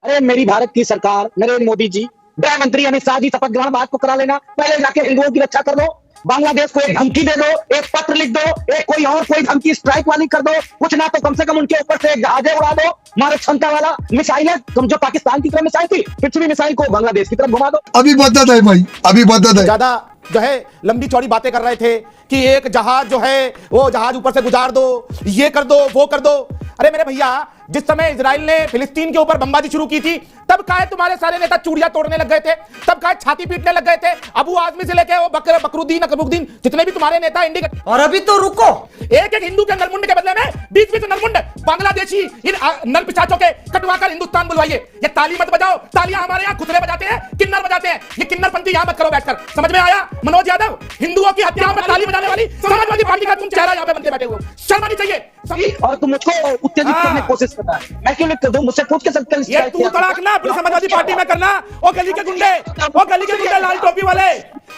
अरे मेरी भारत की सरकार, नरेंद्र मोदी जी, गृह मंत्री अमित शाह जी, शपथ ग्रहण बात को करा लेना। पहले जाके हिंदुओं की रक्षा कर लो। बांग्लादेश को एक धमकी दे दो, एक पत्र लिख दो, एक कोई धमकी स्ट्राइक वाली कर दो। कुछ ना तो कम से कम उनके ऊपर से एक जहाजे उड़ा दो। मारक क्षमता वाला मिसाइल है, जो पाकिस्तान की तरफ मिसाइल थी, पृथ्वी मिसाइल को बांग्लादेश की तरफ घुमा दो। अभी बदत है भाई, अभी बदत है। ज्यादा जो है लंबी चौड़ी बातें कर रहे थे कि एक जहाज जो है वो जहाज ऊपर से गुजार दो, ये कर दो, वो कर दो। अरे मेरे भैया, जिस समय इजराइल ने फिलिस्तीन के ऊपर बमबाजी शुरू की थी, तब काहे तुम्हारे सारे नेता चूड़ियां तोड़ने लग गए थे, तब काहे छाती पीटने लग गए थे। अबू आजमी से लेके वो बकरुद्दीन अकबरुद्दीन, जितने भी तुम्हारे नेता इंडिया। और अभी तो रुको, एक एक हिंदू के नरमुंड के बदले में 20-20 नरमुंड बांग्लादेशी इन नर पिशाचों के कटवाकर हिंदुस्तान बुलवाइए। ये ताली मत बजाओ, तालियां हमारे यहाँ खुदरे बजाते हैं, किन्नर बजाते हैं। ये किन्नरपंथी यहाँ मत करो बैठकर। समझ में आया मनोज यादव? हिंदुओं की हत्या में ताली बजाने वाली समाजवादी पार्टी का तुम चेहरा यहाँ पे बनते बैठे हो। शर्म आनी चाहिए। और तुम मुझको उत्तेजित करने की कोशिश करता है। मैं क्यों लिख दूं? मुझसे पूछ के सकते ये तू तड़ाक ना अपनी समाजवादी पार्टी में करना। ओ गली के गुंडे, ओ गली के गुंडे लाल टोपी वाले,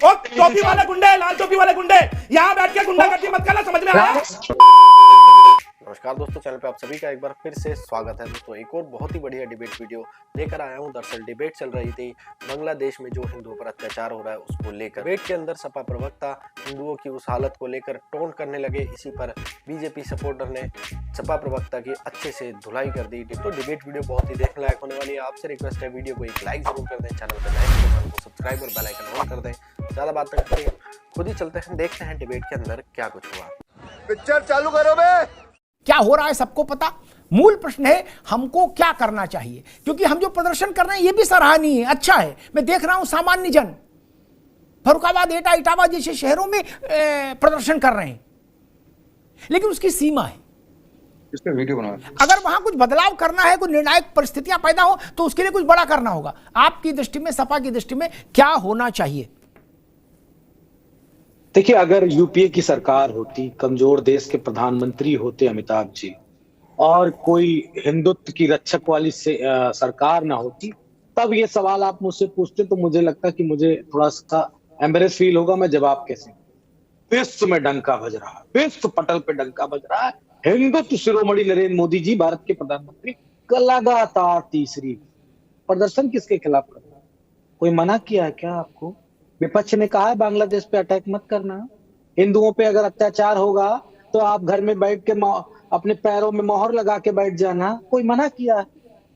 ओ टोपी वाले गुंडे, लाल टोपी वाले गुंडे, यहाँ बैठ के गुंडागर्दी मत करना। समझ में आया? नमस्कार दोस्तों, चैनल पे आप सभी का एक बार फिर से स्वागत है। दोस्तों एक और बहुत ही बढ़िया डिबेट वीडियो लेकर आया हूं। दरअसल डिबेट चल रही थी बांग्लादेश में जो हिंदुओं पर अत्याचार हो रहा है उसको लेकर। डिबेट के अंदर सपा प्रवक्ता हिंदुओं की उस हालत को लेकर टोंट करने लगे। इसी पर बीजेपी सपोर्टर ने सपा प्रवक्ता की अच्छे से धुलाई कर दी। तो डिबेट वीडियो बहुत ही देखने लायक होने वाली है। आपसे रिक्वेस्ट है, वीडियो को एक लाइक जरूर कर दें, चैनल पर चैनल को सब्सक्राइब और बेल आइकन ऑन कर दें। ज़्यादा बात नहीं करते, खुद ही चलते हैं, देखते हैं डिबेट के अंदर क्या कुछ हुआ। पिक्चर चालू करो बे। क्या हो रहा है सबको पता। मूल प्रश्न है हमको क्या करना चाहिए, क्योंकि हम जो प्रदर्शन कर रहे हैं ये भी सराहनीय है, अच्छा है। मैं देख रहा हूं सामान्य जन फर्रुखाबाद, एटा, इटावा जैसे शहरों में प्रदर्शन कर रहे हैं, लेकिन उसकी सीमा है। इसका वीडियो बना। अगर वहां कुछ बदलाव करना है, कोई निर्णायक परिस्थितियां पैदा हो, तो उसके लिए कुछ बड़ा करना होगा। आपकी दृष्टि में, सपा की दृष्टि में क्या होना चाहिए? देखिए, अगर यूपीए की सरकार होती, कमजोर देश के प्रधानमंत्री होते अमिताभ जी, और कोई हिंदुत्व की रक्षक वाली सरकार ना होती, तब ये सवाल आप मुझसे पूछते तो मुझे लगता कि मुझे थोड़ा सा एम्बेरेस फील होगा। मैं जवाब कैसे? विश्व में डंका बज रहा है, विश्व पटल पे डंका बज रहा है। हिंदुत्व शिरोमणि नरेंद्र मोदी जी, भारत के प्रधानमंत्री, लगातार तीसरी प्रदर्शन किसके खिलाफ कर रहा है? कोई मना किया है क्या आपको? विपक्ष ने कहा है बांग्लादेश पे अटैक मत करना। हिंदुओं पे अगर अत्याचार होगा तो आप घर में बैठ के अपने पैरों में मोहर लगा के बैठ जाना। कोई मना किया है?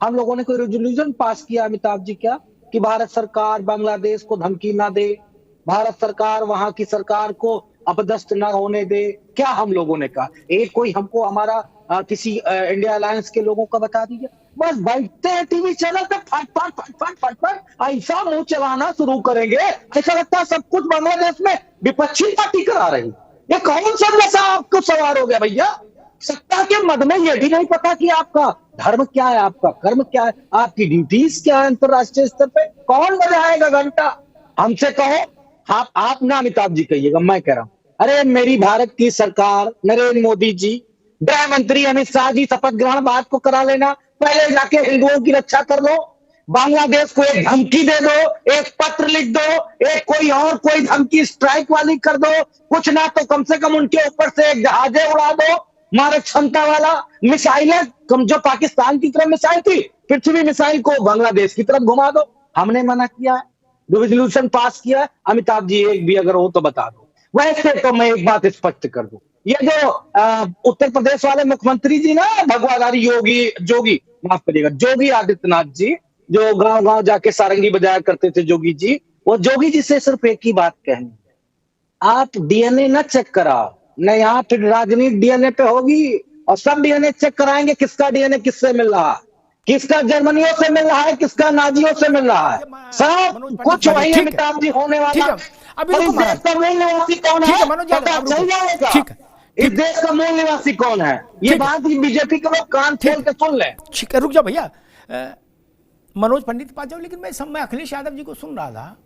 हम लोगों ने कोई रेजोल्यूशन पास किया अमिताभ जी क्या, कि भारत सरकार बांग्लादेश को धमकी ना दे, भारत सरकार वहां की सरकार को अपदस्थ ना होने दे? क्या हम लोगों ने कहा? एक कोई हमको हमारा किसी इंडिया अलायंस के लोगों का बता दीजिए। बस बैठते हैं टीवी चैनल पे, फट फट फट फट फट फट ऐसा मुंह चलाना शुरू करेंगे, ऐसा लगता है सब कुछ बांग्लादेश में विपक्षी पार्टी करा रही। ये कौन सा नशा आपको सवार हो गया भैया? सत्ता के मद में ये भी नहीं पता कि आपका धर्म क्या है, आपका कर्म क्या है, आपकी ड्यूटीज क्या है अंतरराष्ट्रीय स्तर पे। कौन बजाएगा घंटा? हमसे कहो, आप ना अमिताभ जी कहिएगा, मैं कह रहा हूं। अरे मेरी भारत की सरकार, नरेंद्र मोदी जी, गृह मंत्री अमित शाह जी, शपथ ग्रहण बात को करा लेना। पहले जाके हिंदुओं की रक्षा कर लो। बांग्लादेश को एक धमकी दे दो, एक पत्र लिख दो, एक कोई धमकी स्ट्राइक वाली कर दो। कुछ ना तो कम से कम उनके ऊपर से एक जहाजे उड़ा दो। मारक क्षमता वाला मिसाइल है, जो पाकिस्तान की तरफ मिसाइल थी, पृथ्वी मिसाइल को बांग्लादेश की तरफ घुमा दो। हमने मना किया है, रेजोल्यूशन पास किया है। अमिताभ जी एक भी अगर हो तो बता दो। वैसे तो मैं एक बात स्पष्ट कर दूं, ये जो उत्तर प्रदेश वाले मुख्यमंत्री जी ना, भगवाधारी माफ करिएगा, योगी आदित्यनाथ जी, जो गांव गांव जाके सारंगी बजाया करते थे जोगी जी, वो जोगी जी से सिर्फ एक ही बात कहनी है, आप डीएनए न चेक कराओ। न यहाँ फिर राजनीति डीएनए पे होगी, और सब डीएनए चेक कराएंगे किसका डीएनए किससे मिल रहा है, किसका जर्मनियों से मिल रहा है, किसका नाजियों से मिल रहा है। सब कुछ वही अमिताभ जी होने वाला। अभी इस देश का मूल निवासी कौन है? पता चल जाएगा इस देश का मूल निवासी कौन है। ये बात बीजेपी के लोग कान खोल के सुन लें। ठीक है, रुक जाओ भैया, मनोज पंडित के पास जाओ। लेकिन मैं अखिलेश यादव जी को सुन रहा था,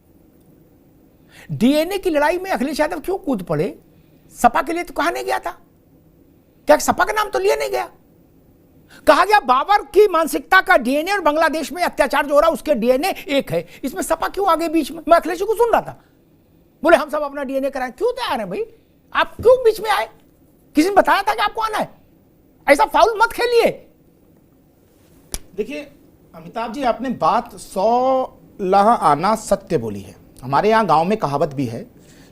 डीएनए की लड़ाई में अखिलेश यादव क्यों कूद पड़े? सपा के लिए तो कहा नहीं गया था क्या? सपा का नाम तो लिया नहीं गया। कहा गया बाबर की मानसिकता का डीएनए और बांग्लादेश में अत्याचार जो हो रहा है उसके डीएनए एक है। इसमें सपा क्यों आगे बीच में? मैं अखिलेश जी को सुन रहा था, बोले हम सब अपना डीएनए कराएं। क्यों तैयार है भाई? आप क्यों बीच में आए? किसी ने बताया था कि आपको आना है? ऐसा फाउल मत खेलिए। देखिए, अमिताभ जी, आपने बात 100 लाह आना सत्य बोली है। हमारे यहाँ गांव में कहावत भी है,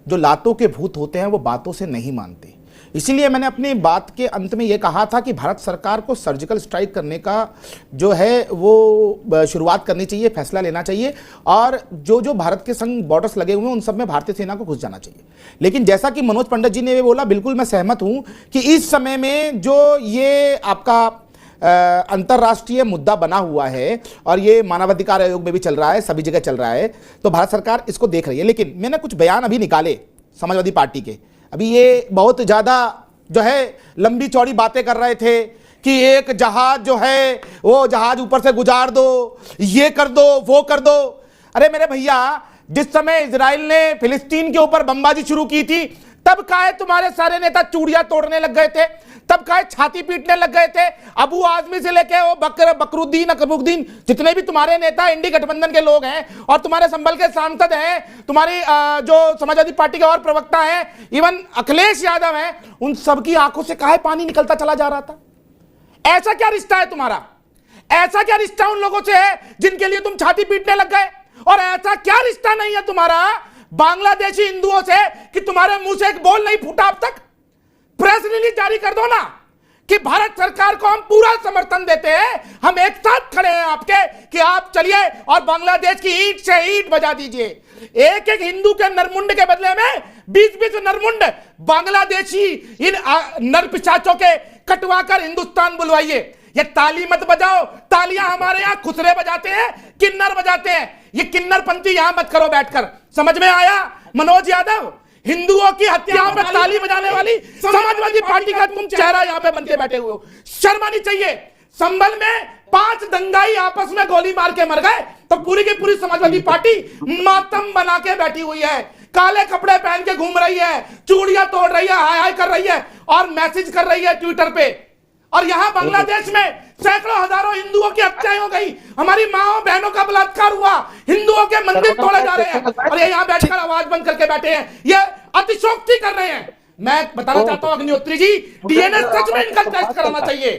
जो लातों के भूत होते हैं वो बातों से नहीं मानते। इसीलिए मैंने अपनी बात के अंत में ये कहा था कि भारत सरकार को सर्जिकल स्ट्राइक करने का जो है वो शुरुआत करनी चाहिए, फैसला लेना चाहिए, और जो जो भारत के संग बॉर्डर्स लगे हुए हैं उन सब में भारतीय सेना को घुस जाना चाहिए। लेकिन जैसा कि मनोज पंडित जी ने बोला, बिल्कुल मैं सहमत हूं कि इस समय में जो ये आपका अंतर्राष्ट्रीय मुद्दा बना हुआ है और ये मानवाधिकार आयोग में भी चल रहा है, सभी जगह चल रहा है, तो भारत सरकार इसको देख रही है। लेकिन मैंने कुछ बयान अभी निकाले समाजवादी पार्टी के, अभी ये बहुत ज़्यादा जो है लंबी चौड़ी बातें कर रहे थे कि एक जहाज जो है वो जहाज ऊपर से गुजार दो, ये कर दो, वो कर दो। अरे मेरे भैया, जिस समय इजराइल ने फिलिस्तीन के ऊपर बमबाजी शुरू की थी, तब काहे तुम्हारे सारे नेता चूड़ियां तोड़ने लग गए थे, तब काहे छाती पीटने लग गए थे। अबू आजमी से लेके वो बकरुद्दीन अकबरुद्दीन, जितने भी तुम्हारे नेता इंडी गठबंधन के लोग हैं और तुम्हारे संभल के सांसद हैं, तुम्हारी जो समाजवादी पार्टी के और प्रवक्ता हैं, इवन अखिलेश यादव हैं, उन सबकी आंखों से काहे पानी निकलता चला जा रहा था। ऐसा क्या रिश्ता है तुम्हारा? ऐसा क्या रिश्ता उन लोगों से है जिनके लिए तुम छाती पीटने लग गए? और ऐसा क्या रिश्ता नहीं है तुम्हारा बांग्लादेशी हिंदुओं से कि तुम्हारे मुंह से एक बोल नहीं फूटा अब तक? प्रेस रिलीज जारी कर दो ना कि भारत सरकार को हम पूरा समर्थन देते हैं, हम एक साथ खड़े हैं आपके, कि आप चलिए और बांग्लादेश की ईंट से ईंट बजा दीजिए। एक एक हिंदू के नरमुंड के बदले में 20-20 नरमुंड बांग्लादेशी इन नरपिशाचों के कटवा कर हिंदुस्तान बुलवाइए। ये ताली मत बजाओ, तालियां हमारे यहाँ खुसरे बजाते हैं, किन्नर बजाते हैं। ये किन्नरपंथी यहां मत करो बैठकर। समझ में आया मनोज यादव? हिंदुओं की हत्याओं पर ताली बजाने वाली समाजवादी पार्टी का तुम चेहरा यहां पे बनके बैठे हुए हो। शर्म आनी चाहिए। संभल में 5 दंगाई आपस में गोली मार के मर गए तो पूरी की पूरी समाजवादी पार्टी मातम बना के बैठी हुई है, काले कपड़े पहन के घूम रही है, चूड़ियां तोड़ रही है, हाय हाय कर रही है और मैसेज कर रही है ट्विटर पे। और यहां बांग्लादेश में सैकड़ों हजारों हिंदुओं की हत्याएं हो गई, हमारी माओ बहनों का बलात्कार हुआ, हिंदुओं के मंदिर तोड़े जा रहे हैं और ये यहां बैठकर आवाज बंद करके बैठे हैं, ये अतिशोक्ति कर रहे हैं। मैं बताना चाहता हूं अग्निहोत्री जी, डीएनए सच में इनका टेस्ट कराना चाहिए।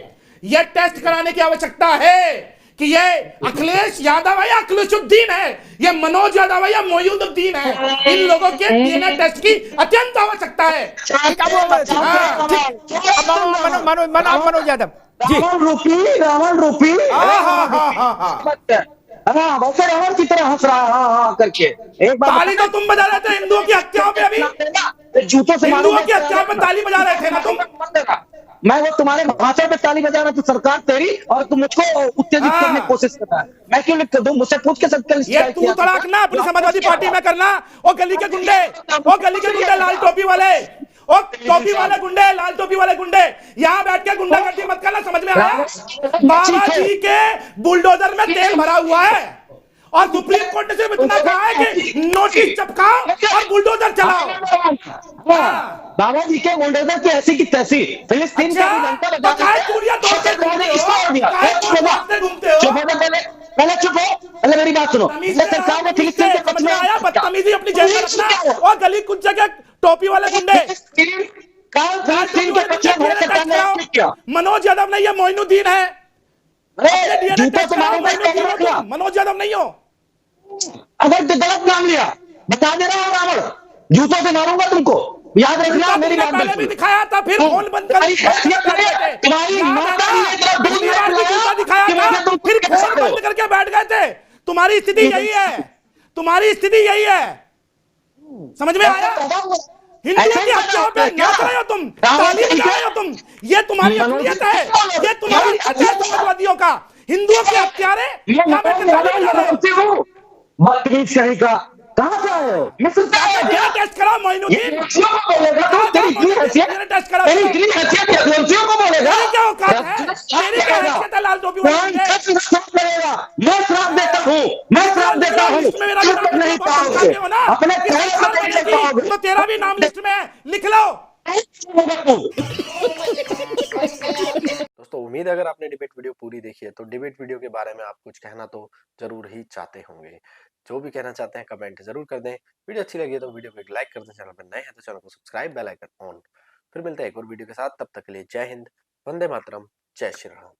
यह टेस्ट कराने की आवश्यकता है कि ये अखिलेश यादव है या अखिलेशुद्दीन है, ये मनोज यादव है या मोयुद्दीन है, इन लोगों के डीएनए टेस्ट की अत्यंत आवश्यकता है। मनोज यादव जी, रावण रूपी वैसे रावण की तरह हंस रहा करके एक बार ताली तो तुम बजा रहे थे हिंदुओं की हत्याओं पे, अभी जूतों से हिंदुओं की हत्याओं पे ताली बजा रहे थे ना तुम। मैं वो तुम्हारे भाषण पे ताली बजा रहा था सरकार तेरी, और तुम मुझको उत्तेजित करने की कोशिश कर रहा है। मैं क्यों लिख दूं? मुझसे पूछ के सकते ये तू तड़ाक ना अपनी समाजवादी पार्टी में करना। ओ गली के गुंडे, ओ गली के गुंडे, लाल टोपी वाले, ओ टोपी वाले गुंडे, लाल टोपी वाले गुंडे, यहाँ बैठ के गुंडागर्दी मत करना। समझ में आया? बाबा जी के बुलडोजर में तेल भरा हुआ है और सुप्रीम कोर्ट ने सिर्फ इतना कहा है कि नोटिस चिपकाओ और बुलडोजर चलाओ। बाबा जी के बुलडोजर की ऐसी की तैसी फिलिस्तीन का पहले चुप हो, पहले मेरी बात सुनो। सरकार ने फिलिस्तीन के पक्ष में आया, बदतमीजी अपनी जेब में रखना और गली कुछ जगह टोपी वाले गुंडे। मनोज यादव नहीं है, मोइनुद्दीन है। मनोज यादव नहीं हो। अगर गलत नाम लिया बता दे रहा हूं, रावण जूतों से मारूंगा तुमको, याद रखना मेरी बात। पहले भी दिखाया था, फिर फोन बंद कर तुम्हारी माता दिखाया था, फिर फोन बंद करके बैठ गए थे। तुम्हारी स्थिति यही है, तुम्हारी स्थिति यही है। समझ में आया? हिंदुओं की हत्याओं पे नाच रहे हो तुम, ताली बजा रहे हो तुम, ये तुम्हारी असलियत है, ये तुम्हारी असलियत समाजवादियों का। हिंदुओं के हत्यारे बदतमीज शहरी का कहां से आए हो? टेस्ट कराओ मोइनुद्दीन, टेस्ट कराओ। को बोलेगा क्या औकात है? तेरी क्या हैसियत है लाल टोपी वाले? मैं श्राप देता हूँ, मैं श्राप देता हूँ, नहीं पाओगे अपने तो तेरा भी नाम लिस्ट में है, लिख लो। दोस्तों उम्मीद है अगर आपने डिबेट वीडियो पूरी देखी है तो डिबेट वीडियो के बारे में आप कुछ कहना तो जरूर ही चाहते होंगे। जो भी कहना चाहते हैं कमेंट जरूर कर दें। वीडियो अच्छी लगी है तो वीडियो को एक लाइक कर दें, चैनल पर नए हैं तो चैनल को सब्सक्राइब, बेल आइकन ऑन। फिर मिलते हैं एक और वीडियो के साथ, तब तक के लिए जय हिंद, वंदे मातरम, जय श्री राम।